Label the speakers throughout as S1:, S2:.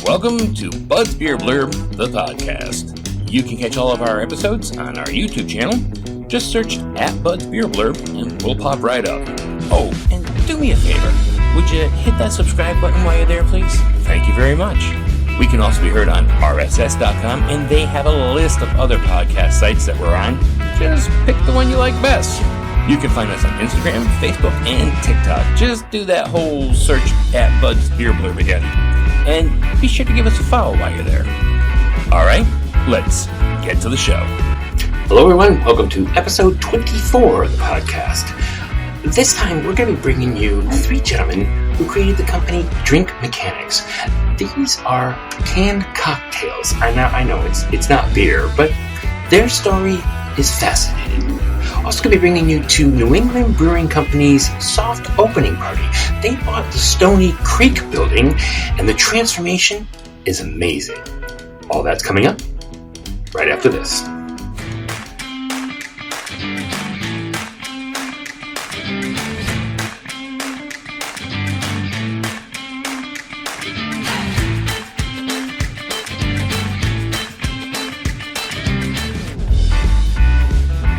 S1: Welcome to Bud's Beer Blurb, the podcast. You can catch all of our episodes on our YouTube channel. Just search @Bud's Beer Blurb and we'll pop right up. Oh, and do me a favor. Would you hit that subscribe button while you're there, please? Thank you very much. We can also be heard on rss.com, and they have a list of other podcast sites that we're on. Just pick the one you like best. You can find us on Instagram, Facebook, and TikTok. Just do that whole search @Bud's Beer Blurb again. And be sure to give us a follow while you're there. All right, let's get to the show.
S2: Hello, everyone. Welcome to episode 24 of the podcast. This time, we're going to be bringing you three gentlemen who created the company Drink Mechanics. These are canned cocktails. I know it's not beer, but their story is fascinating. Also going to be bringing you to New England Brewing Company's soft opening party. They bought the Stony Creek building, and the transformation is amazing. All that's coming up right after this.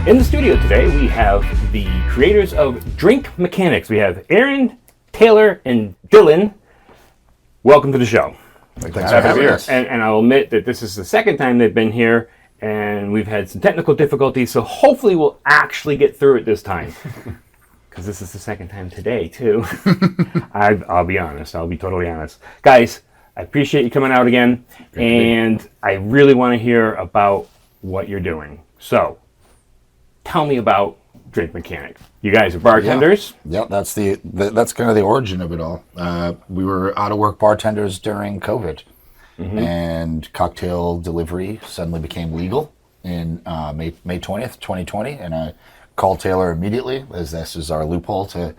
S1: In the studio today, we have the creators of Drink Mechanics. We have Aaron, Taylor, and Dylan. Welcome to the show.
S3: Thanks for having us.
S1: And I'll admit that this is the second time they've been here, and we've had some technical difficulties, so hopefully we'll actually get through it this time. Because this is the second time today, too. I'll be honest. I'll be totally honest. Guys, I appreciate you coming out again, and I really want to hear about what you're doing. So, tell me about Drink Mechanics. You guys are bartenders?
S3: Yeah, that's kind of the origin of it all. We were out of work bartenders during COVID, and cocktail delivery suddenly became legal in May 20th, 2020, and I called Taylor immediately, as this is our loophole to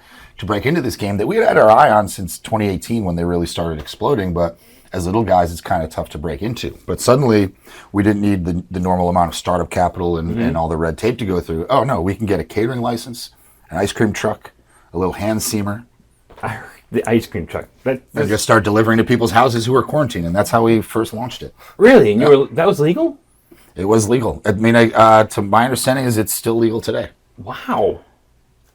S3: break into this game that we had our eye on since 2018 when they really started exploding, but as little guys, it's kind of tough to break into. But suddenly, we didn't need the normal amount of startup capital and all the red tape to go through. Oh, no, we can get a catering license, an ice cream truck, a little hand steamer.
S1: The ice cream truck.
S3: And just start delivering to people's houses who are quarantined. And that's how we first launched it.
S1: Really? And that was legal?
S3: It was legal. I mean, to my understanding is it's still legal today.
S1: Wow.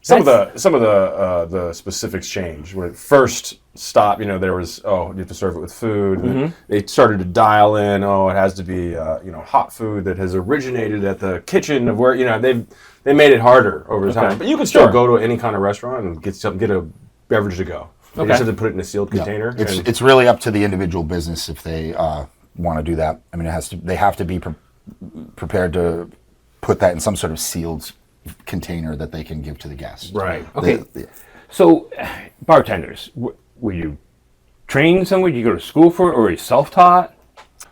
S4: Some of the specifics changed. When it first stopped, there was, you have to serve it with food. And they started to dial in, it has to be, hot food that has originated at the kitchen of where, they made it harder over time. But you can still go to any kind of restaurant and get a beverage to go. You just have to put it in a sealed container.
S3: It's really up to the individual business if they want to do that. I mean, they have to be prepared to put that in some sort of sealed container that they can give to the guests.
S1: Right. Okay. So, bartenders, were you trained somewhere? Did you go to school for it, or were you self-taught?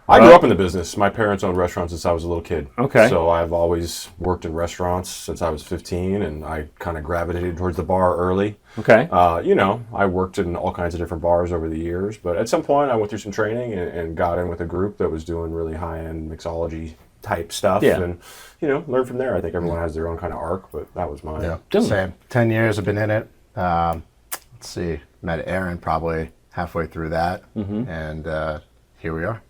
S4: I grew up in the business. My parents owned restaurants since I was a little kid.
S1: Okay.
S4: So I've always worked in restaurants since I was 15, and I kind of gravitated towards the bar early.
S1: Okay.
S4: I worked in all kinds of different bars over the years, but at some point I went through some training and got in with a group that was doing really high-end mixology type stuff, and learn from there. I think everyone has their own kind of arc, but that was mine.
S5: Yeah, same. 10 years I've been in it. Let's see, met Aaron probably halfway through that, and here we are.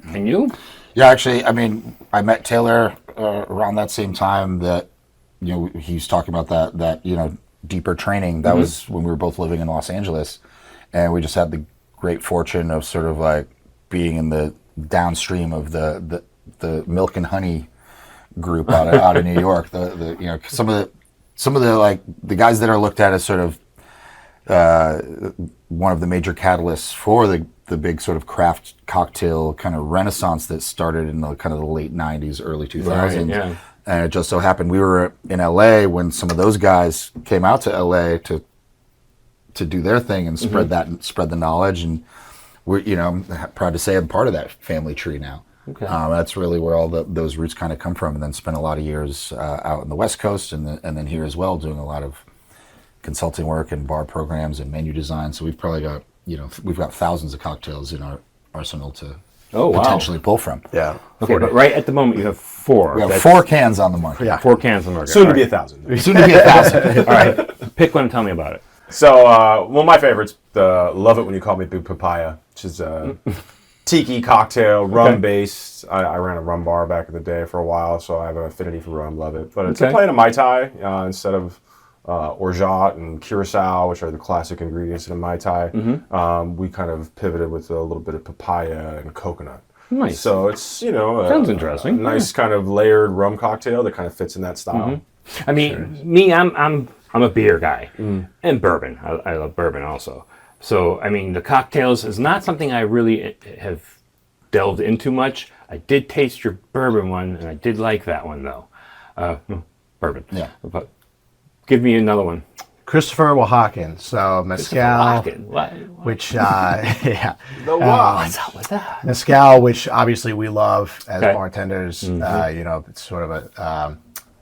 S1: And you?
S3: Yeah, actually, I mean, I met Taylor around that same time that, he's talking about that deeper training. That was when we were both living in Los Angeles, and we just had the great fortune of sort of like being in the downstream of the milk and honey group out of New York. Some of the like the guys that are looked at as sort of one of the major catalysts for the big sort of craft cocktail kind of renaissance that started in the kind of the late 90s, early 2000s.
S1: Right, yeah.
S3: And it just so happened we were in LA when some of those guys came out to LA to do their thing and spread the knowledge. And we're, I'm proud to say I'm part of that family tree now.
S1: Okay.
S3: That's really where all those roots kind of come from, and then spent a lot of years out in the West Coast and then here as well, doing a lot of consulting work and bar programs and menu design. So we've probably got we've got thousands of cocktails in our arsenal to potentially pull from.
S5: Yeah.
S1: Okay, 40. But right at the moment you have 4.
S3: We have 4 cans on the market.
S1: Yeah, 4 cans on the market.
S4: Soon to be 1,000.
S3: Soon to be 1,000.
S1: All right, pick one and tell me about it.
S4: So, my favorites, love it when you call me Big Papaya, which is tiki cocktail, rum-based. I ran a rum bar back in the day for a while, so I have an affinity for rum, love it. But it's a plain of Mai Tai instead of orgeat and curacao, which are the classic ingredients in a Mai Tai. We kind of pivoted with a little bit of papaya and coconut.
S1: Nice.
S4: So it's,
S1: sounds interesting.
S4: A nice kind of layered rum cocktail that kind of fits in that style.
S1: I mean, I'm a beer guy and bourbon. I love bourbon also. So, I mean, the cocktails is not something I really have delved into much. I did taste your bourbon one, and I did like that one, though. Bourbon.
S3: Yeah.
S1: But give me another one.
S5: Christopher Oaxacan. So mezcal, which
S1: what's up with that?
S5: Mezcal, which obviously we love as bartenders. It's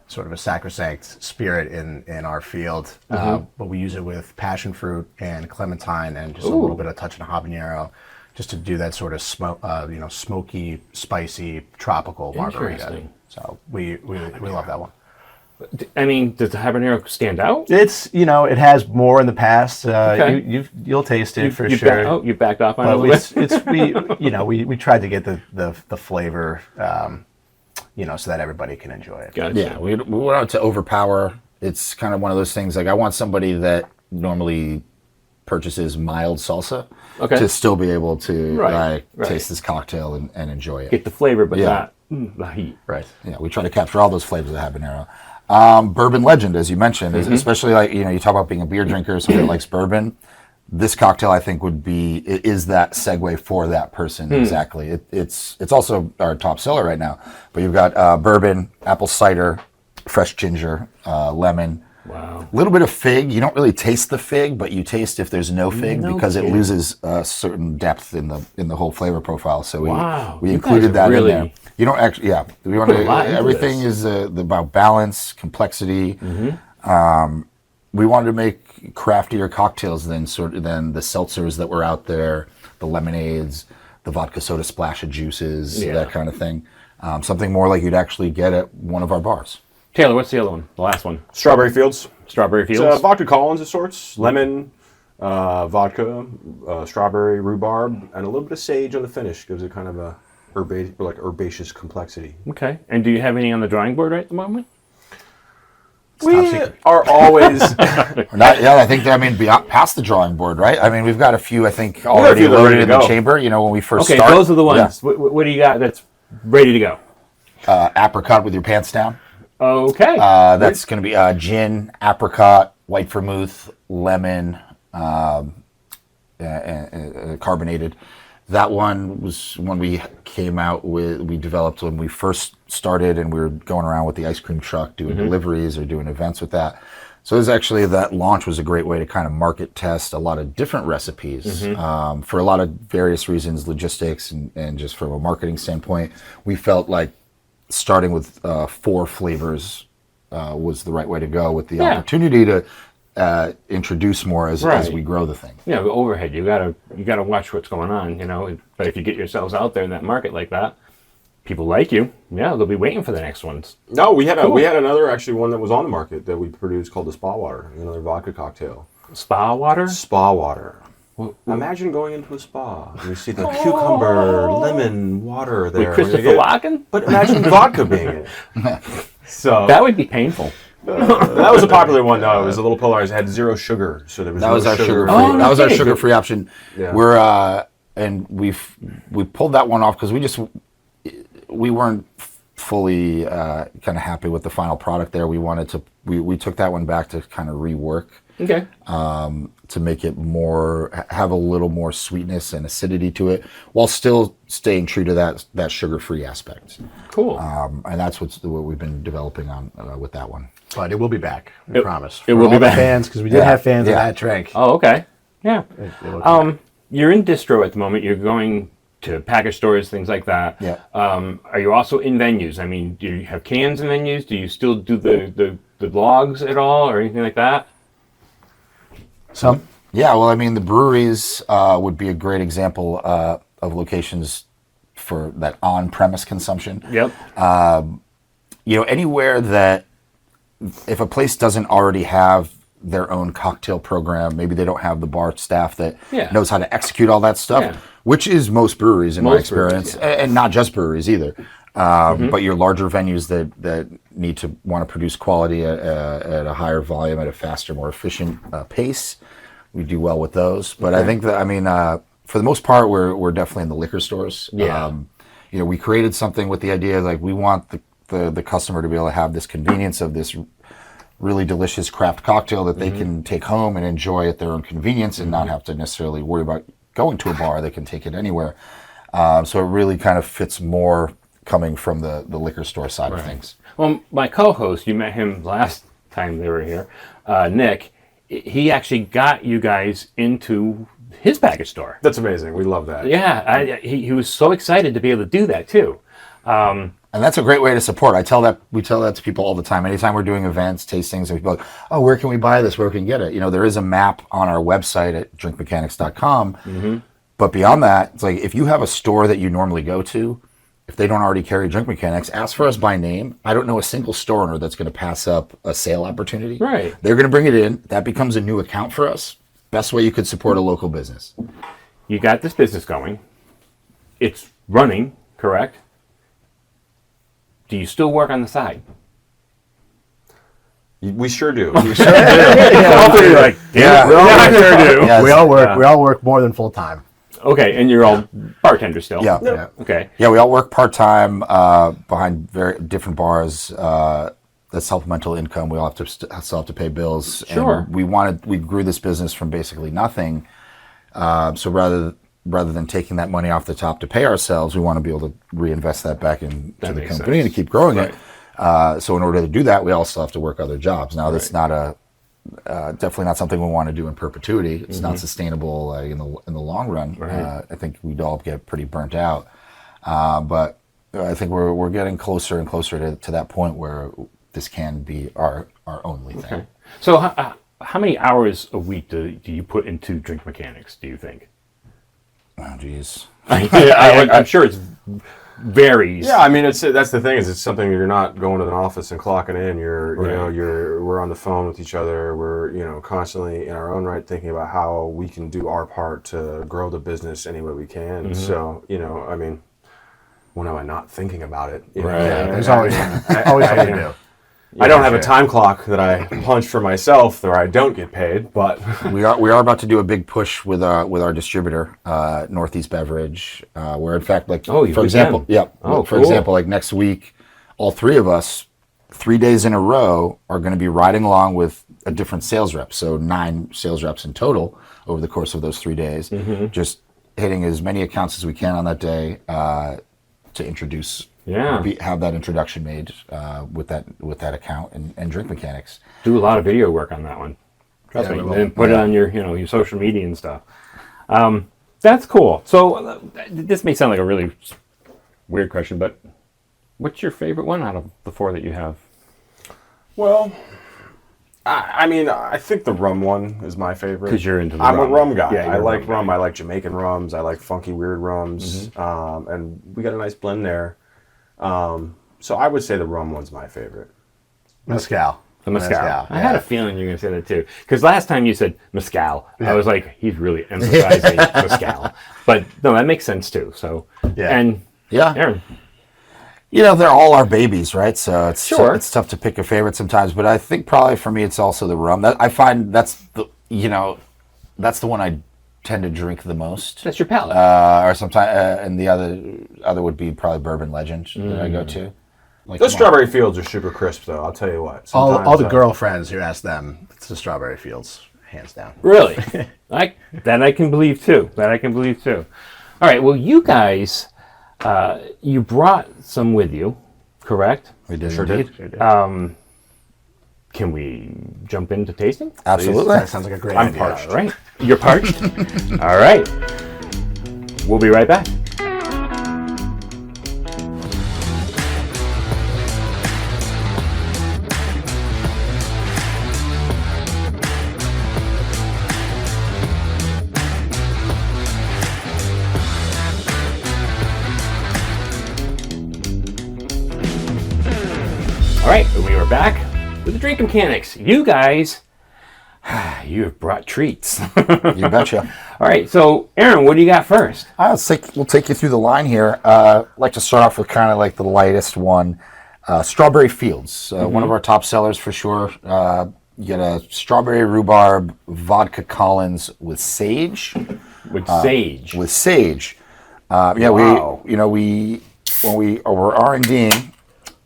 S5: sort of a sacrosanct spirit in our field. But we use it with passion fruit and clementine and just a little bit of touch of habanero, just to do that sort of smoky, spicy, tropical margarita. So we love that one.
S1: I mean, does the habanero stand out?
S5: It's it has more in the past. You'll taste it for sure.
S1: You backed off on it a little bit.
S5: We tried to get the flavor, so that everybody can enjoy it.
S3: Gotcha. Yeah, we want it to overpower. It's kind of one of those things. Like I want somebody that normally purchases mild salsa to still be able to taste this cocktail and enjoy it.
S1: Get the flavor, but not the heat.
S3: Right. Yeah, we try to capture all those flavors of habanero. Bourbon legend, as you mentioned, especially like you talk about being a beer drinker, somebody that likes bourbon. This cocktail, I think, is that segue for that person exactly. It's also our top seller right now. But you've got bourbon, apple cider, fresh ginger, lemon.
S1: Wow.
S3: A little bit of fig. You don't really taste the fig, but you taste if there's no fig because it loses a certain depth in the whole flavor profile. So we included that in there. You don't actually, we want to. Everything is about balance, complexity. We wanted to make craftier cocktails than the seltzers that were out there, the lemonades, the vodka soda splash of juices, that kind of thing. Something more like you'd actually get at one of our bars.
S1: Taylor, what's the other one? The last one?
S4: Strawberry Fields.
S1: Strawberry Fields.
S4: It's vodka Collins of sorts. Lemon, vodka, strawberry, rhubarb, and a little bit of sage on the finish. Gives it kind of a herbaceous complexity.
S1: Okay. And do you have any on the drawing board right at the moment?
S4: We are always
S3: past the drawing board, right? I mean, we've got a few, I think, already loaded in the chamber. When we first start.
S1: Okay, those are the ones. Yeah. What do you got that's ready to go?
S3: Apricot with your pants down.
S1: Okay.
S3: That's going to be gin, apricot, white vermouth, lemon, carbonated. That one was one we developed when we first started, and we were going around with the ice cream truck doing deliveries or doing events with that. So that launch was a great way to kind of market test a lot of different recipes for a lot of various reasons, logistics and just from a marketing standpoint. We felt like starting with 4 flavors was the right way to go, with the opportunity to introduce more as we grow the thing.
S1: Yeah, the overhead. You gotta watch what's going on. But if you get yourselves out there in that market like that, people like you. Yeah, they'll be waiting for the next ones.
S4: No, we had another actually one that was on the market that we produced called the Spa Water, another vodka cocktail.
S1: Spa water.
S4: Spa water. Imagine going into a spa and you see the cucumber, lemon water there.
S1: With Christopher Walken?
S4: But imagine vodka being it. So
S1: that would be painful.
S4: That was a popular one, though. It was a little polarized. It had 0 sugar, so there was
S3: that was our sugar. That was our sugar-free option. Yeah. We pulled that one off because we weren't fully kind of happy with the final product there. We took that one back to kind of rework.
S1: Okay.
S3: To make it have a little more sweetness and acidity to it, while still staying true to that sugar-free aspect.
S1: Cool.
S3: And that's what we've been developing on with that one.
S5: But it will be back. We promise.
S1: It will be back.
S5: Fans, because we did have fans of that drink.
S1: Oh, okay. Yeah. You're in distro at the moment. You're going to package stores, things like that.
S3: Yeah.
S1: Are you also in venues? I mean, do you have cans in venues? Do you still do the logs at all or anything like that?
S3: Some. Yeah, well, I mean, the breweries would be a great example of locations for that on-premise consumption.
S1: Yep.
S3: Anywhere that, if a place doesn't already have their own cocktail program. Maybe they don't have the bar staff that
S1: Yeah.
S3: knows how to execute all that stuff,
S1: Yeah.
S3: which is most breweries in my
S1: Most breweries,
S3: experience, and not just breweries either. But your larger venues that need to want to produce quality at a higher volume, at a faster, more efficient pace, we do well with those. But I think that, for the most part, we're definitely in the liquor stores.
S1: Yeah.
S3: We created something with the idea like we want the customer to be able to have this convenience of this really delicious craft cocktail that they can take home and enjoy at their own convenience and not have to necessarily worry about going to a bar. They can take it anywhere. So it really kind of fits more coming from the liquor store side of things.
S1: Well, my co-host, you met him last time they were here, Nick, he actually got you guys into his package store.
S4: That's amazing. We love that.
S1: Yeah, he was so excited to be able to do that too.
S3: And that's a great way to support. We tell that to people all the time. Anytime we're doing events, tastings, and people are like, oh, where can we buy this? Where can we get it? There is a map on our website at drinkmechanics.com. But beyond that, it's like if you have a store that you normally go to, if they don't already carry Drink Mechanics, ask for us by name. I don't know a single store owner that's going to pass up a sale opportunity.
S1: Right.
S3: They're going to bring it in. That becomes a new account for us. Best way you could support a local business.
S1: You got this business going. It's running, correct? Do you still work on the side?
S4: We sure do.
S1: All three are like,
S3: Yeah.
S1: I sure do.
S3: Yes.
S5: We all work. We all work more than full time.
S1: Okay, and you're all bartenders still?
S3: Yeah.
S5: Yeah.
S1: Okay.
S3: Yeah, we all work part-time behind very different bars. That's supplemental income. We all have to still have to pay bills.
S1: Sure.
S3: And we grew this business from basically nothing. So rather than taking that money off the top to pay ourselves, we want to be able to reinvest that back into the
S1: makes
S3: company
S1: sense.
S3: and to keep growing
S1: Right.
S3: it. So in order to do that, we also have to work other jobs. Now, that's not definitely not something we want to do in perpetuity. It's not sustainable in the long run.
S1: Right.
S3: I think we'd all get pretty burnt out. But I think we're getting closer and closer to that point where this can be our only thing.
S1: Okay. So how many hours a week do you put into Drink Mechanics, do you think?
S3: Oh, geez.
S1: I'm sure it varies.
S4: Yeah, that's the thing is it's something you're not going to an office and clocking in. We're on the phone with each other. We're constantly in our own right thinking about how we can do our part to grow the business any way we can. So when am I not thinking about it?
S1: Right.
S5: There's always something to do.
S4: I don't have a time clock that I punch for myself, or I don't get paid. But
S3: we are about to do a big push with our distributor, Northeast Beverage, where in fact, for example, like next week, all three of us, 3 days in a row, are going to be riding along with a different sales rep. So 9 sales reps in total over the course of those 3 days, just hitting as many accounts as we can on that day to introduce.
S1: Yeah.
S3: Have that introduction made with that account and Drink Mechanics.
S1: Do a lot of video work on that one. Trust me. And put it on your social media and stuff. That's cool. So this may sound like a really weird question, but what's your favorite one out of the 4 that you have?
S4: well, I think the rum one is my favorite.
S1: 'Cause you're into the
S4: I'm
S1: rum.
S4: a rum guy.
S1: Yeah, you're
S4: I
S1: a
S4: like
S1: rum
S4: rum.
S1: guy.
S4: I like Jamaican rums. I like funky, weird rums. And we got a nice blend there. So I would say the rum one's my favorite.
S5: Mezcal.
S1: The mezcal. I
S5: yeah.
S1: had a feeling you were going to say that too. Because last time you said mezcal, I was like, he's really emphasizing mezcal. But no, that makes sense too. So,
S5: Yeah.
S1: and
S3: Yeah.
S1: Aaron.
S3: They're all our babies, right? So it's
S1: Sure.
S3: it's tough to pick a favorite sometimes, but I think probably for me it's also the rum. I find that's the one I tend to drink the most.
S1: That's your palate.
S3: Or sometimes, and the other would be probably Bourbon Legend that I go to. Like,
S4: Those
S3: come on.
S4: Strawberry Fields are super crisp, though. I'll tell you what.
S5: All
S4: Sometimes,
S5: the girlfriends who ask them, it's the Strawberry Fields, hands down.
S1: Really? I can believe too. All right. Well, you guys, you brought some with you, correct?
S3: We did
S4: Sure
S3: indeed.
S4: did.
S1: Can we jump into tasting?
S3: Absolutely.
S5: That sounds like a great
S4: I'm
S5: idea.
S4: parched.
S1: All right. You're parched? All right. We'll be right back. All right, we are back with the Drink Mechanics. You guys You have brought treats.
S3: You betcha.
S1: All right, so Aaron, what do you got first?
S3: We'll take you through the line here. I'd like to start off with kind of like the lightest one. Strawberry Fields, one of our top sellers for sure. You get a strawberry rhubarb vodka Collins with sage.
S1: With sage.
S3: With sage. Yeah,
S1: Wow.
S3: when we were R&Ding,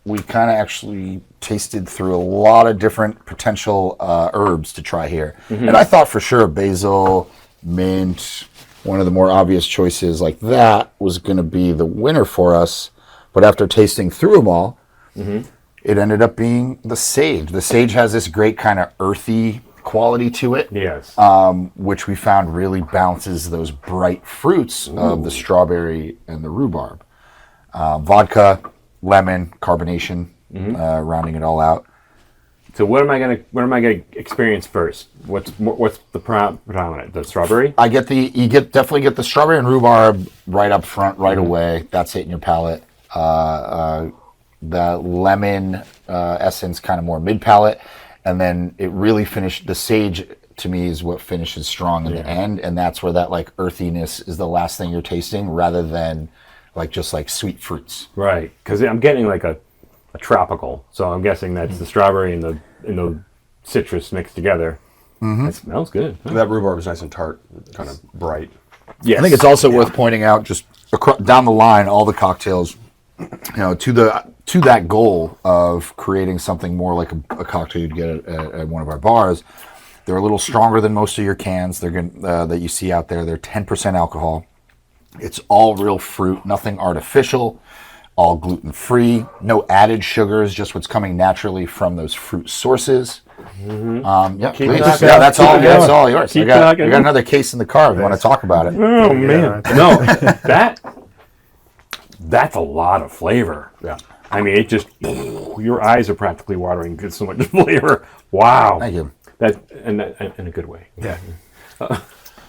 S3: we kind of actually tasted through a lot of different potential herbs to try here. And I thought for sure basil, mint, one of the more obvious choices like that was going to be the winner for us. But after tasting through them all, it ended up being the sage. The sage has this great kind of earthy quality to it.
S1: Yes.
S3: Which we found really balances those bright fruits of the strawberry and the rhubarb. Vodka, lemon, carbonation, rounding it all out.
S1: So what am I gonna experience first? What's the predominant? The strawberry?
S3: Definitely get the strawberry and rhubarb right up front, right away. That's hitting your palate. The lemon essence kind of more mid palate, and then it really finished. The sage to me is what finishes strong in the end, and that's where that like earthiness is the last thing you're tasting, rather than just sweet fruits.
S1: Right, because I'm getting like a tropical, so I'm guessing that's the strawberry and the citrus mixed together. That smells good.
S4: That rhubarb is nice and tart, kind of bright.
S1: Yes.
S3: I think it's also worth pointing out, just down the line, all the cocktails, to that goal of creating something more like a cocktail you'd get at one of our bars. They're a little stronger than most of your cans. They're that you see out there. They're 10% alcohol. It's all real fruit, nothing artificial, all gluten-free, no added sugars, just what's coming naturally from those fruit sources. Please. That's all yours. I got another case in the car if you want to talk about it.
S1: Oh man, no, that's a lot of flavor.
S4: Yeah.
S1: I mean, it just your eyes are practically watering. Get so much flavor. Wow.
S3: Thank you.
S1: That in a good way.
S5: Yeah.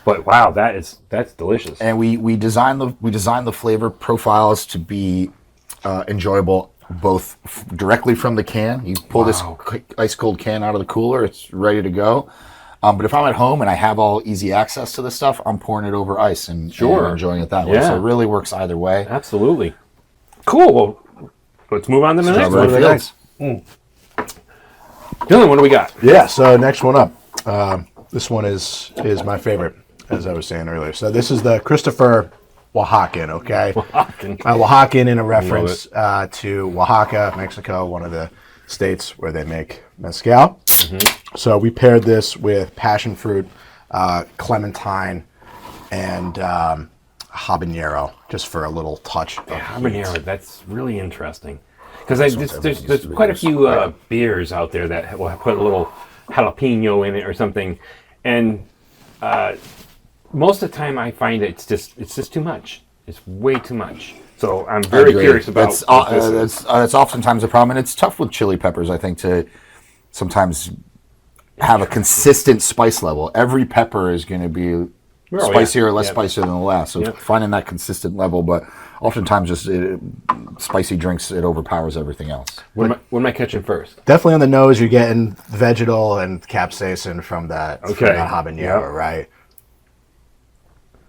S1: But wow, that's delicious.
S3: And we designed the flavor profiles to be enjoyable both directly from the can. You pull this ice cold can out of the cooler, it's ready to go. But if I'm at home and I have all easy access to this stuff, I'm pouring it over ice and enjoying it that way. So it really works either way.
S1: Absolutely. Cool. Well, let's move on to the next one. Dylan, what do we got?
S5: Yeah, so next one up. This one is my favorite, as I was saying earlier. So this is the Christopher Oaxacan, okay? Oaxacan in a reference to Oaxaca, Mexico, one of the states where they make mezcal. So we paired this with passion fruit, clementine, and habanero, just for a little touch of
S1: habanero, that's really interesting. Because there's quite a few beers out there that will put a little jalapeno in it or something, and most of the time I find it's just too much. It's way too much. So I'm very curious about
S3: that's oftentimes a problem, and it's tough with chili peppers, I think, to sometimes have a consistent spice level. Every pepper is going to be spicier or less spicier than the last. So finding that consistent level, but oftentimes just spicy drinks, it overpowers everything else.
S1: What am I catching first?
S5: Definitely on the nose, you're getting vegetal and capsaicin from that habanero, right?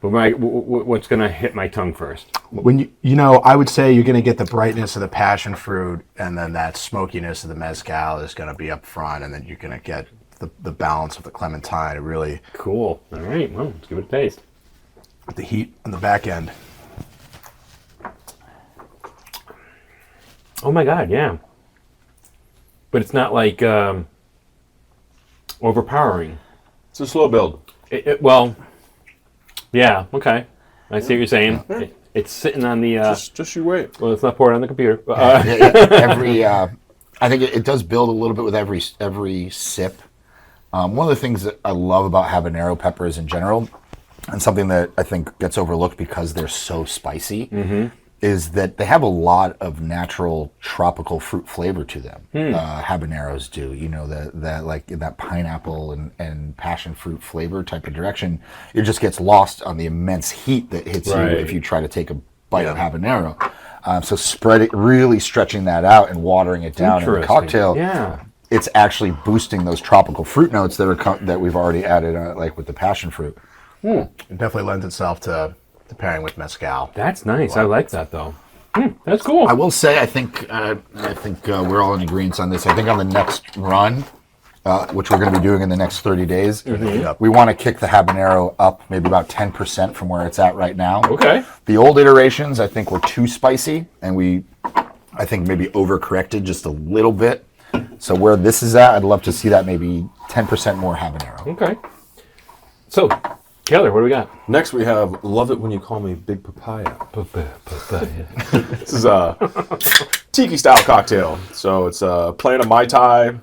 S1: But what's going to hit my tongue first?
S5: When I would say you're going to get the brightness of the passion fruit, and then that smokiness of the mezcal is going to be up front, and then you're going to get the balance of the clementine. Really
S1: cool. All right, well, let's give it a taste.
S5: The heat on the back end.
S1: Oh my God, yeah. But it's not like overpowering.
S4: It's a slow build.
S1: Yeah, okay. I see what you're saying. It's sitting on the...
S4: just you wait.
S1: Well, it's not poured on the computer.
S3: I think it does build a little bit with every sip. One of the things that I love about habanero peppers in general, and something that I think gets overlooked because they're so spicy, is that they have a lot of natural tropical fruit flavor to them. Habaneros do, that like that pineapple and passion fruit flavor type of direction. It just gets lost on the immense heat that hits you if you try to take a bite of habanero. So really stretching that out and watering it down in the cocktail.
S1: Yeah.
S3: it's actually boosting those tropical fruit notes that we've already added, like with the passion fruit.
S5: It definitely lends itself to pairing with mezcal.
S6: That's nice. I like that though. That's cool.
S3: I will say, I think we're all in agreement on this. I think on the next run, which we're going to be doing in the next 30 days, we want to kick the habanero up maybe about 10% from where it's at right now.
S6: Okay.
S3: The old iterations, I think, were too spicy, and I think maybe overcorrected just a little bit. So where this is at, I'd love to see that maybe 10% more habanero.
S6: Okay. So, Taylor, what do we got?
S4: Next we have Love It When You Call Me Big Papaya.
S6: Papaya.
S4: This is a tiki style cocktail. So it's plain of Mai Tai,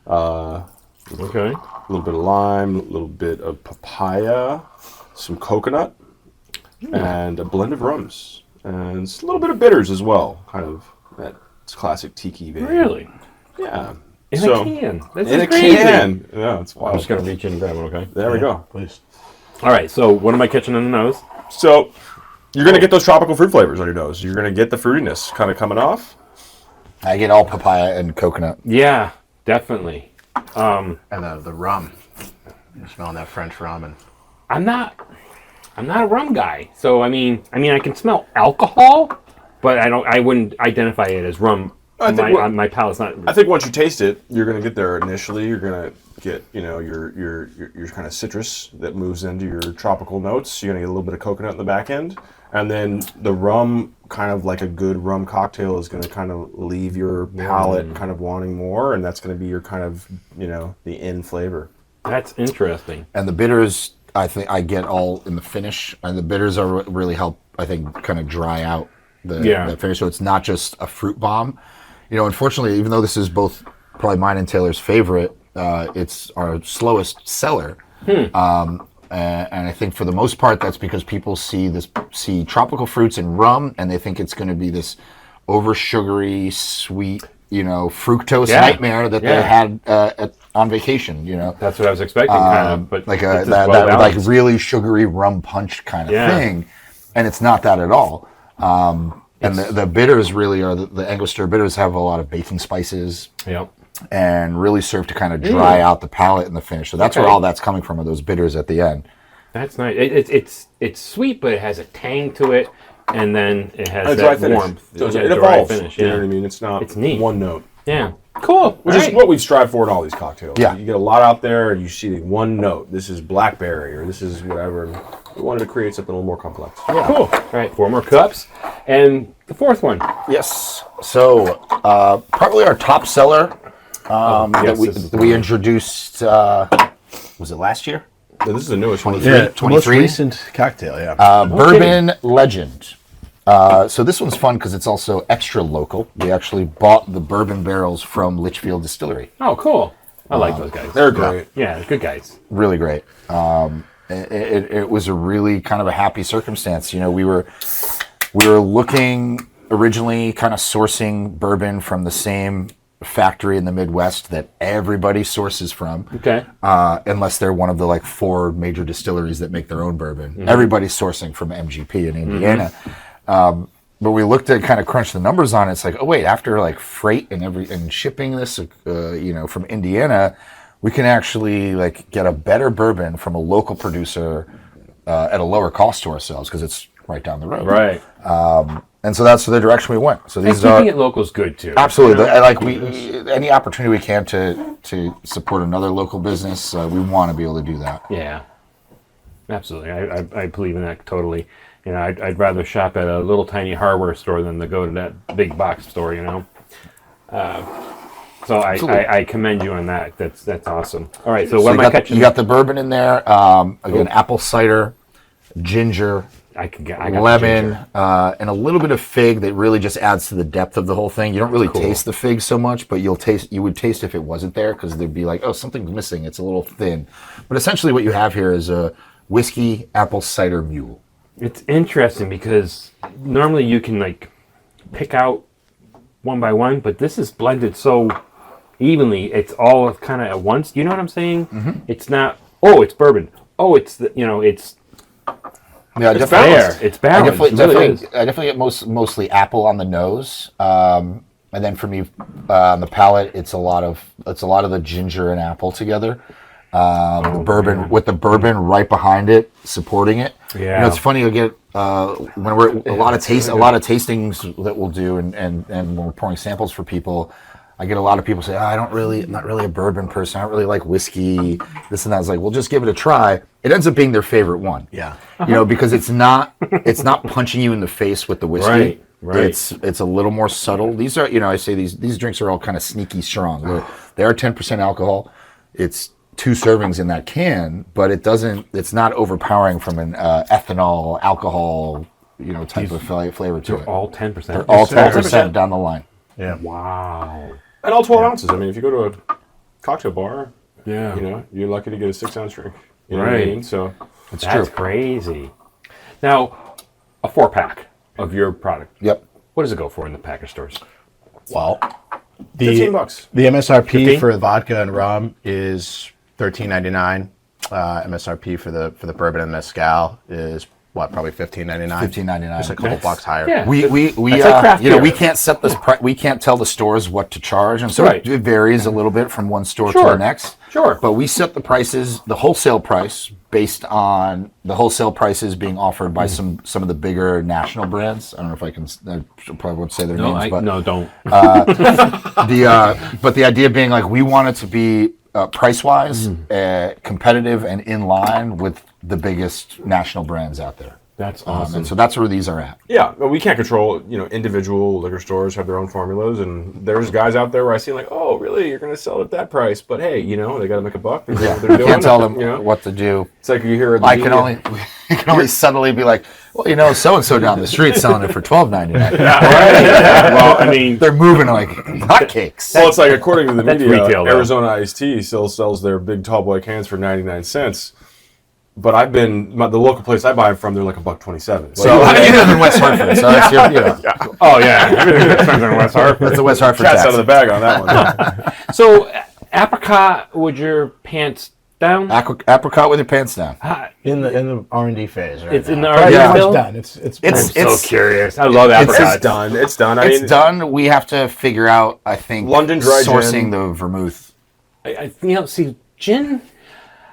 S6: Okay.
S4: a little bit of lime, a little bit of papaya, some coconut, and a blend of rums. And it's a little bit of bitters as well, kind of that classic tiki vein.
S6: Really?
S4: Yeah.
S6: In a can. That's
S4: in a
S6: crazy.
S4: can. Yeah, it's
S6: I'm
S4: wild.
S6: just going to reach in and grab one, okay?
S4: There we go.
S5: Please.
S6: All right, so what am I catching in the nose?
S4: So you're going to get those tropical fruit flavors on your nose. You're going to get the fruitiness kind of coming off.
S3: I get all papaya and coconut.
S6: Yeah, definitely.
S5: And the rum. You're smelling that French rum. And
S6: I'm not a rum guy. So I mean I can smell alcohol, but I wouldn't identify it as rum. My palate's not.
S4: I think once you taste it, you're going to get there initially. You're going to get, your kind of citrus that moves into your tropical notes. You're going to get a little bit of coconut in the back end. And then the rum, kind of like a good rum cocktail, is going to kind of leave your palate kind of wanting more. And that's going to be your kind of, the end flavor.
S6: That's interesting.
S3: And the bitters, I think I get all in the finish. And the bitters are really help, I think, kind of dry out the finish. So it's not just a fruit bomb. Unfortunately, even though this is both probably mine and Taylor's favorite, it's our slowest seller. And I think for the most part, that's because people see tropical fruits and rum, and they think it's going to be this over sugary, sweet, fructose nightmare that they had on vacation.
S6: That's what I was expecting, kind of, but
S3: like that like really sugary rum punch kind of thing, and it's not that at all. And the bitters really are the Angostura bitters have a lot of baking spices.
S6: Yep.
S3: And really serve to kind of dry out the palate in the finish. So that's where all that's coming from, are those bitters at the end.
S6: That's nice. It's sweet, but it has a tang to it, and then it has
S4: dry
S6: that
S4: finish.
S6: warmth.
S4: So
S6: Yeah,
S4: it
S6: dry
S4: evolves.
S6: finish.
S4: You
S6: Yeah.
S4: know what I mean?
S6: It's neat.
S4: One note.
S6: Yeah. Cool.
S4: Which is what we strive for in all these cocktails.
S3: Yeah.
S4: You get a lot out there, and you see one note. This is blackberry, or this is whatever. We wanted to create something a little more complex.
S6: Yeah. Cool. All right, 4 more cups, and the fourth one.
S3: Yes. So probably our top seller that we introduced, was it last year?
S4: So this is a newest one.
S5: the most
S3: 23?
S5: recent cocktail, yeah.
S3: Bourbon Legend. So this one's fun because it's also extra local. We actually bought the bourbon barrels from Litchfield Distillery.
S6: Oh, cool. I like those guys.
S4: They're great.
S6: Yeah, good guys.
S3: Really great. It was a really kind of a happy circumstance. We were looking originally, kind of sourcing bourbon from the same factory in the Midwest that everybody sources from.
S6: Okay.
S3: Unless they're one of the 4 major distilleries that make their own bourbon. Mm-hmm. Everybody's sourcing from MGP in Indiana. Mm-hmm. But we looked at kind of crunched the numbers on it. It's like, oh wait, after freight and shipping this, from Indiana, we can actually get a better bourbon from a local producer at a lower cost to ourselves because it's right down the road.
S6: Right.
S3: And so that's the direction we went. So these
S6: keeping it local is good too.
S3: Absolutely. Any opportunity we can to support another local business, we want to be able to do that.
S6: Yeah. Absolutely. I believe in that totally. I'd rather shop at a little tiny hardware store than to go to that big box store. So I commend you on that. That's awesome. All right. So what am I catching?
S3: You got the bourbon in there. Again, apple cider, ginger.
S6: I got
S3: lemon, and a little bit of fig that really just adds to the depth of the whole thing. You don't really taste the fig so much, but you would taste if it wasn't there because they'd be like, oh, something's missing. It's a little thin. But essentially what you have here is a whiskey apple cider mule.
S6: It's interesting because normally you can pick out one by one, but this is blended so evenly. It's all kind of at once. You know what I'm saying? Mm-hmm. It's not, it's bourbon. It's it's...
S3: Yeah,
S6: it's balanced. It's balanced.
S3: I definitely get mostly apple on the nose, and And then for me, on the palate, it's a lot of the ginger and apple together. Bourbon with the bourbon right behind it, supporting it.
S6: Yeah.
S3: You know, it's funny. You'll get when we're a lot of tastings that we'll do, and when we're pouring samples for people, I get a lot of people say, I'm not really a bourbon person. I don't really like whiskey, this and that. It's like, well, just give it a try. It ends up being their favorite one.
S5: Yeah.
S3: You know, because it's not punching you in the face with the whiskey.
S6: Right.
S3: It's a little more subtle. These are, you know, I say these drinks are all kind of sneaky strong. They are 10% alcohol. It's 2 servings in that can, but it's not overpowering from an ethanol, alcohol, you know, type of flavor to it.
S6: All 10%.
S3: They're all 10% down the line.
S5: Yeah.
S6: Wow.
S4: And all 12 ounces. I mean, if you go to a cocktail bar,
S6: Yeah.
S4: you know, you're lucky to get a 6-ounce drink. You know
S6: Right.
S4: what I mean? So
S6: That's crazy. Now, a 4-pack of your product.
S3: Yep.
S6: What does it go for in the package stores?
S5: Well,
S4: $15.
S5: The MSRP
S6: 15?
S5: for the vodka and rum is $13.99. MSRP for the bourbon and mezcal is probably $15.99.
S3: $15.99.
S5: Just a couple bucks higher.
S6: Yeah.
S3: We
S6: like craft
S3: you know,
S6: beer.
S3: we can't set this we can't tell the stores what to charge, and so
S6: Right.
S3: it varies a little bit from one store to
S6: Sure.
S3: the next.
S6: Sure.
S3: But we set the prices, the wholesale price, based on the wholesale prices being offered by some of the bigger national brands. I don't know if I can. I probably won't say their names, but
S6: don't.
S3: but the idea being like we want it to be price wise, competitive, and in line with the biggest national brands out there.
S6: That's awesome.
S3: And so that's where these are at.
S4: Yeah, but we can't control, you know, individual liquor stores have their own formulas, and there's guys out there where I see like, oh, really, you're going to sell it at that price, but hey, you know, they got to make a buck. They know what they're doing.
S3: Can't tell them
S4: you know?
S3: what to do.
S4: It's like you hear.
S3: I can only subtly be like, well, you know, so and so down the street selling it for $12.99.
S6: Well, I mean,
S3: They're moving like hotcakes.
S4: Well, it's like according to the
S6: That's
S4: media,
S6: retail, though.
S4: Arizona Iced Tea still sells their big tall boy cans for 99 cents. But I've been the local place I buy them from. They're like $1.27.
S3: So you live in West Hartford, so that's your, you know,
S6: oh yeah, everything depends on West Hartford.
S3: that's the West Hartford
S4: cat's
S3: tax.
S4: out of the bag on that one.
S6: So, apricot with your pants down.
S3: Apricot with your pants down.
S5: In the R&D phase, right?
S6: It's in the
S5: now.
S6: R&D
S5: Pretty much
S6: still?
S5: done.
S6: I'm so curious. I love apricot.
S4: It's done. It's done. I
S3: It's
S4: mean,
S3: done. We have to figure out, I think,
S4: London dry
S3: sourcing
S4: gin.
S3: the vermouth.
S6: I you know, see, gin.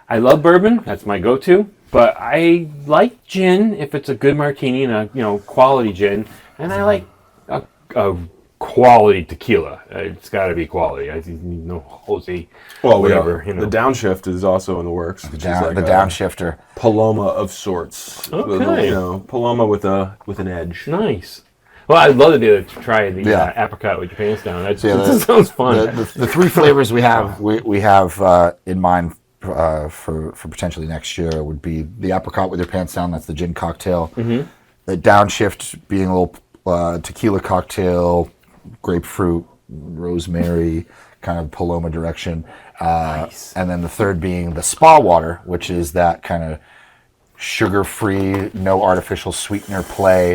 S6: I love bourbon. That's my go-to. But I like gin if it's a good martini and a quality gin, and I like a quality tequila. It's got to be quality. I need no Jose.
S4: well,
S6: whatever. You know.
S4: The downshift is also in the works.
S3: The downshifter.
S4: Paloma of sorts.
S6: Okay.
S4: You know, Paloma with an edge.
S6: Nice. Well, I'd love to be able to try the
S3: Yeah.
S6: apricot with your pants down. That
S3: Yeah,
S6: sounds fun.
S3: The 3 flavors we have in mind for potentially next year would be the apricot with your pants down. That's the gin cocktail.
S6: Mm-hmm.
S3: The downshift being a little tequila cocktail, grapefruit, rosemary, kind of Paloma direction.
S6: Nice.
S3: And then the third being the spa water, which is that kind of sugar-free, no artificial sweetener play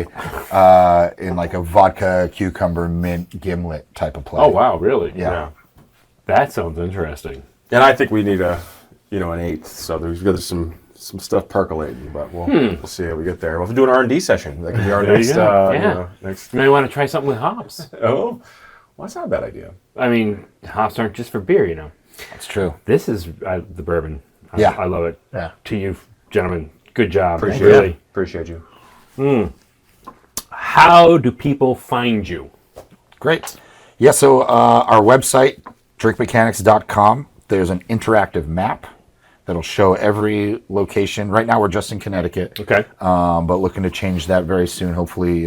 S3: in like a vodka, cucumber, mint, gimlet type of play.
S6: Oh wow, really?
S3: Yeah.
S6: That sounds interesting.
S4: And I think we need an 8th. So there's some stuff percolating, but we'll see how we get there. We'll do an R&D session. That could be our
S6: There you
S4: next.
S6: go.
S4: You
S6: Yeah.
S4: know, next.
S6: You may want to try something with hops.
S4: Oh, well, that's not a bad idea.
S6: I mean, hops aren't just for beer, you know.
S3: That's true.
S6: This is the bourbon.
S3: Yeah.
S6: I love it.
S5: Yeah.
S6: To you, gentlemen, good job.
S4: Appreciate you.
S6: How do people find you?
S3: Great. Yeah, so our website, drinkmechanics.com, there's an interactive map that'll show every location. Right now we're just in Connecticut.
S6: Okay.
S3: But looking to change that very soon. Hopefully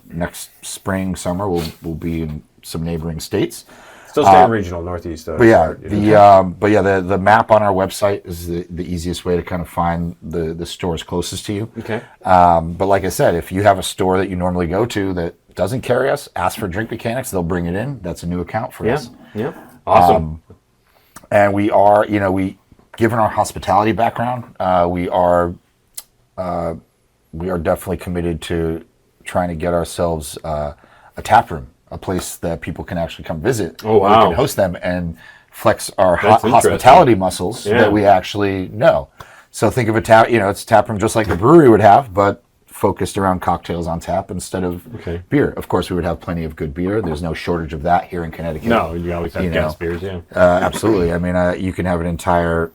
S3: next spring, summer, we'll be in some neighboring states.
S4: Still staying regional, Northeast.
S3: But yeah, the map on our website is the easiest way to kind of find the stores closest to you.
S6: Okay.
S3: But like I said, if you have a store that you normally go to that doesn't carry us, ask for Drink Mechanics. They'll bring it in. That's a new account for us.
S6: Yeah. Awesome.
S3: And we are, given our hospitality background, we are definitely committed to trying to get ourselves a tap room, a place that people can actually come visit.
S6: Oh,
S3: where
S6: wow.
S3: we can host them and flex our
S6: That's interesting.
S3: hospitality muscles
S6: Yeah.
S3: that we actually know. So think of it's a tap room just like the brewery would have, but focused around cocktails on tap instead of beer. Of course, we would have plenty of good beer. There's no shortage of that here in Connecticut.
S6: No, you always have guest beers,
S3: absolutely. I mean, you can have an entire,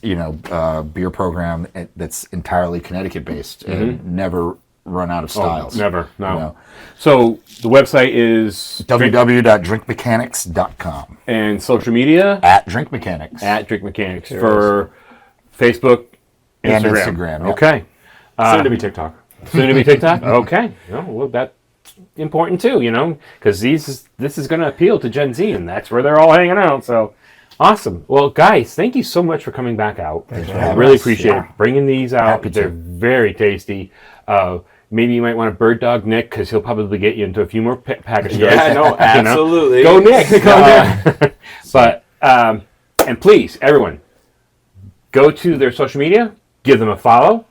S3: beer program that's entirely Connecticut-based and never run out of styles.
S6: Never, no. So the website is
S3: www.drinkmechanics.com.
S6: And social media?
S3: At Drink Mechanics.
S6: At Drink Mechanics for Facebook,
S3: and Instagram.
S6: Okay.
S4: Soon to be TikTok.
S6: Soon to be TikTok? Okay. Well, that's important too, because this is going to appeal to Gen Z, and that's where they're all hanging out. So awesome. Well, guys, thank you so much for coming back out. I really appreciate it. Bringing these out. They're very tasty. Maybe you might want to bird dog Nick because he'll probably get you into a few more packages.
S4: Yeah, no, absolutely.
S6: Go Nick. Go Nick. But, and please, everyone, go to their social media, give them a follow,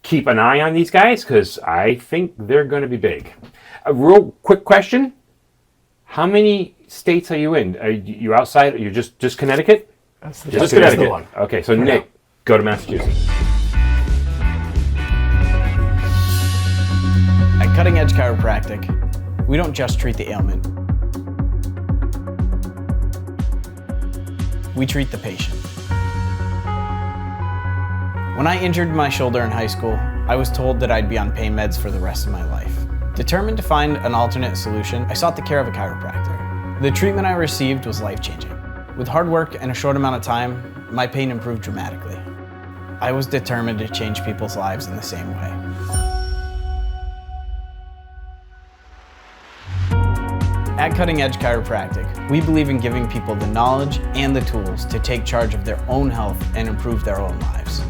S6: keep an eye on these guys because I think they're going to be big. A real quick question. How many states are you in? Are you outside? Are you just Connecticut? Just Connecticut. One. Okay, so Nick, go to Massachusetts.
S7: At Cutting Edge Chiropractic, we don't just treat the ailment. We treat the patient. When I injured my shoulder in high school, I was told that I'd be on pain meds for the rest of my life. Determined to find an alternate solution, I sought the care of a chiropractor. The treatment I received was life-changing. With hard work and a short amount of time, my pain improved dramatically. I was determined to change people's lives in the same way. At Cutting Edge Chiropractic, we believe in giving people the knowledge and the tools to take charge of their own health and improve their own lives.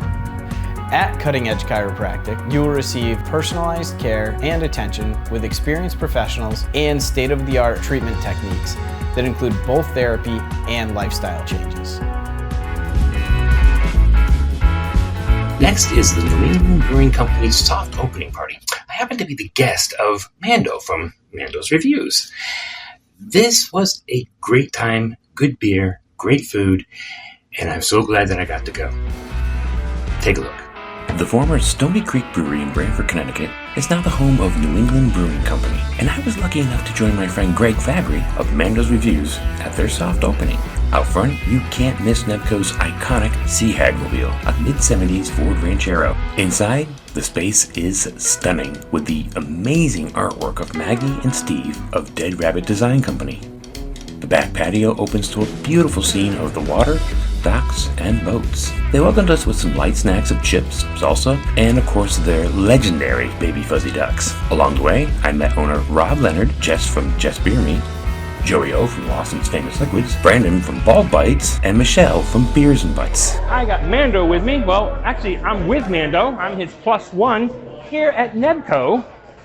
S7: At Cutting Edge Chiropractic, you will receive personalized care and attention with experienced professionals and state-of-the-art treatment techniques that include both therapy and lifestyle changes.
S2: Next is the New England Brewing Company's soft opening party. I happen to be the guest of Mando from Mando's Reviews. This was a great time, good beer, great food, and I'm so glad that I got to go. Take a look.
S1: The former Stony Creek Brewery in Branford, Connecticut is now the home of New England Brewing Company, and I was lucky enough to join my friend Greg Fabry of Mando's Reviews at their soft opening. Out front, you can't miss Nebco's iconic Sea Hagmobile, a mid-70s Ford Ranchero. Inside, the space is stunning with the amazing artwork of Maggie and Steve of Dead Rabbit Design Company. The back patio opens to a beautiful scene of the water, docks, and boats. They welcomed us with some light snacks of chips, salsa, and of course their legendary baby fuzzy ducks. Along the way, I met owner Rob Leonard, Jess from Jess Beer Me, Joey O from Lawson's Famous Liquids, Brandon from Bald Bites, and Michelle from Beers and Bites.
S6: I got Mando with me. Well, actually, I'm with Mando. I'm his +1 here at Nebco,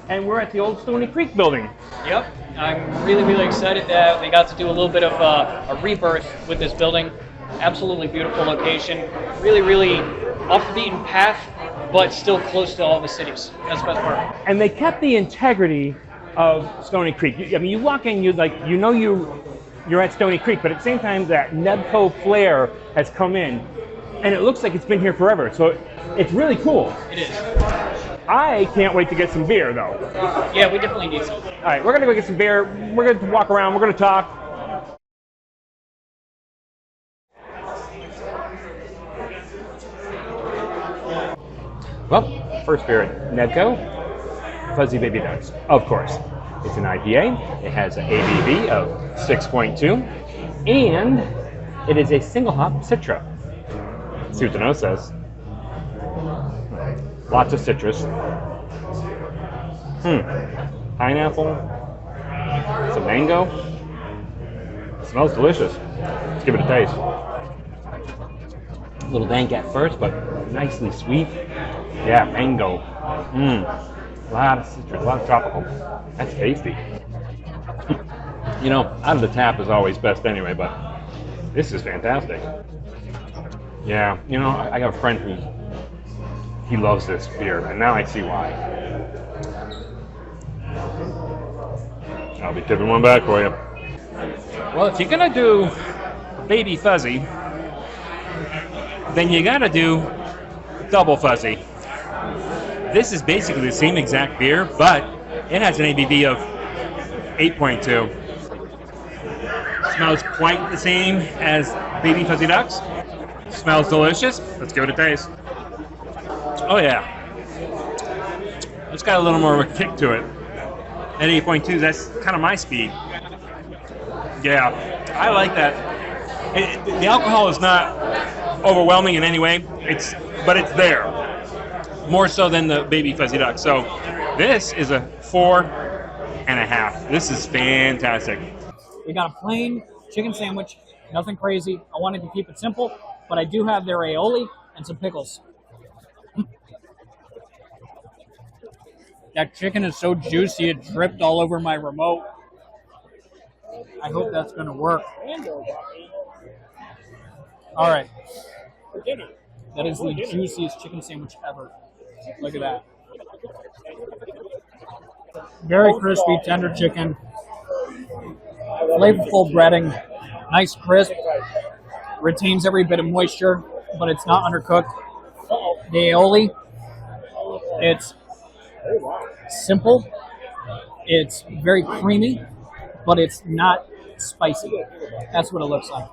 S6: and we're at the old Stony Creek building.
S8: Yep, I'm really excited that we got to do a little bit of a rebirth with this building. Absolutely beautiful location. Really off the beaten path, but still close to all the cities. That's the best part.
S6: And they kept the integrity of Stony Creek. You walk in, you're at Stony Creek, but at the same time, that Nebco flair has come in, and it looks like it's been here forever. So it's really cool.
S8: It is.
S6: I can't wait to get some beer, though.
S8: Yeah, we definitely need some.
S6: All right, we're gonna go get some beer. We're gonna walk around. We're gonna talk. Well, first beer at Nebco, Fuzzy Baby Ducks, of course. It's an IPA. It has an ABV of 6.2, and it is a single hop Citra. Let's see what the nose says. Lots of citrus. Pineapple. Some mango. It smells delicious. Let's give it a taste. A little dank at first, but nicely sweet. Yeah, mango. A lot of citrus, a lot of tropical. That's tasty. Out of the tap is always best anyway, but this is fantastic. Yeah, I got a friend he loves this beer, and now I see why. I'll be tipping one back for you. Well, if you're gonna do Baby Fuzzy, then you gotta do Double Fuzzy. This is basically the same exact beer, but it has an ABV of 8.2. Smells quite the same as Baby Fuzzy Ducks. Smells delicious. Let's give it a taste. Oh yeah. It's got a little more of a kick to it. At 8.2, that's kind of my speed. Yeah, I like that. The alcohol is not overwhelming in any way, but it's there. More so than the Baby Fuzzy Duck. So this is a 4.5. This is fantastic.
S8: We got a plain chicken sandwich, nothing crazy. I wanted to keep it simple, but I do have their aioli and some pickles. That chicken is so juicy, it dripped all over my remote. I hope that's going to work. All right. That is the juiciest chicken sandwich ever. Look at that. Very crispy, tender chicken. Flavorful breading. Nice crisp. Retains every bit of moisture, but it's not undercooked. The aioli, it's simple. It's very creamy, but it's not spicy. That's what it looks like.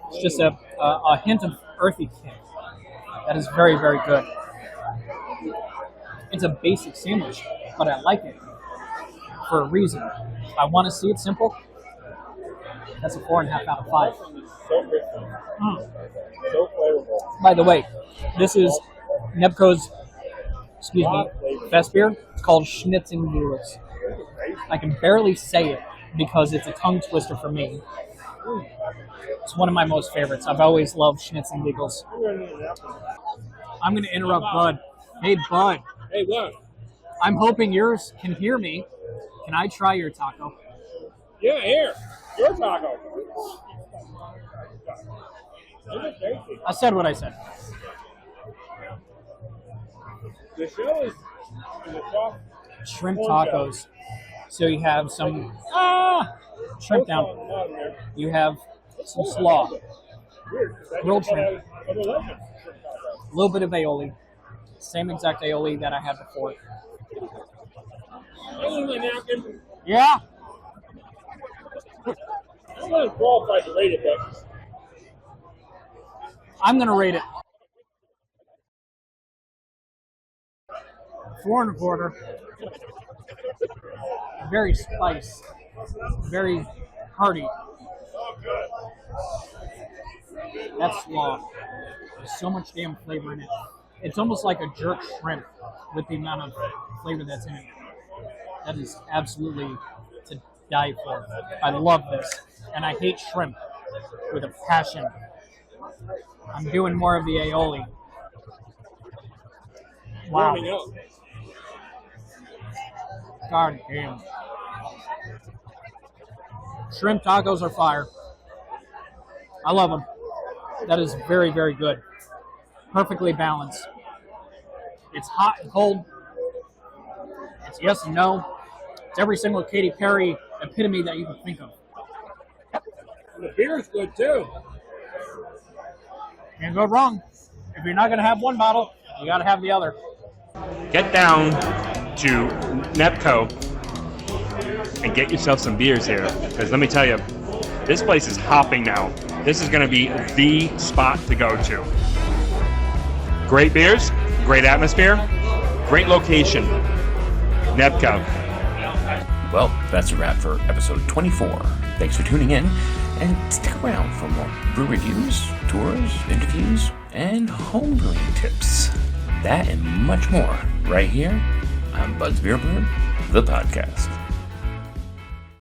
S8: It's just a hint of earthy kick. That is very, very good. It's a basic sandwich, but I like it for a reason. I want to see it simple. That's a 4.5 out of 5. By the way, this is Nebco's, best beer. It's called Schnitzenbulitz. I can barely say it because it's a tongue twister for me. It's one of my most favorites. I've always loved Schnitzenbugels. I'm going to interrupt Bud. Hey, Bud.
S6: Hey, what?
S8: I'm hoping yours can hear me. Can I try your taco?
S6: Yeah, here. Your taco.
S8: I said what I said.
S6: The show is
S8: Shrimp tacos. So you have some shrimp down. You have some slaw, grilled shrimp, a little bit of aioli, same exact aioli that I had before. Yeah.
S6: I'm going to qualify to rate it, but
S8: I'm going to rate it 4.25. Very spiced, very hearty. That's slaw. There's so much damn flavor in it. It's almost like a jerk shrimp with the amount of flavor that's in it. That is absolutely to die for. I love this. And I hate shrimp with a passion. I'm doing more of the aioli. Wow. God damn. Shrimp tacos are fire. I love them. That is very, very good. Perfectly balanced. It's hot and cold. It's yes and no. It's every single Katy Perry epitome that you can think of.
S6: the beer is good too.
S8: Can't go wrong. If you're not going to have one bottle, you got to have the other.
S6: Get down to Nepco and get yourself some beers here. Because let me tell you, this place is hopping now. This is going to be the spot to go to. Great beers, great atmosphere, great location. Nepco.
S1: Well, that's a wrap for episode 24. Thanks for tuning in, and stick around for more brew reviews, tours, interviews, and homebrewing tips. That and much more right here on Bud's Beer Blurb, the podcast.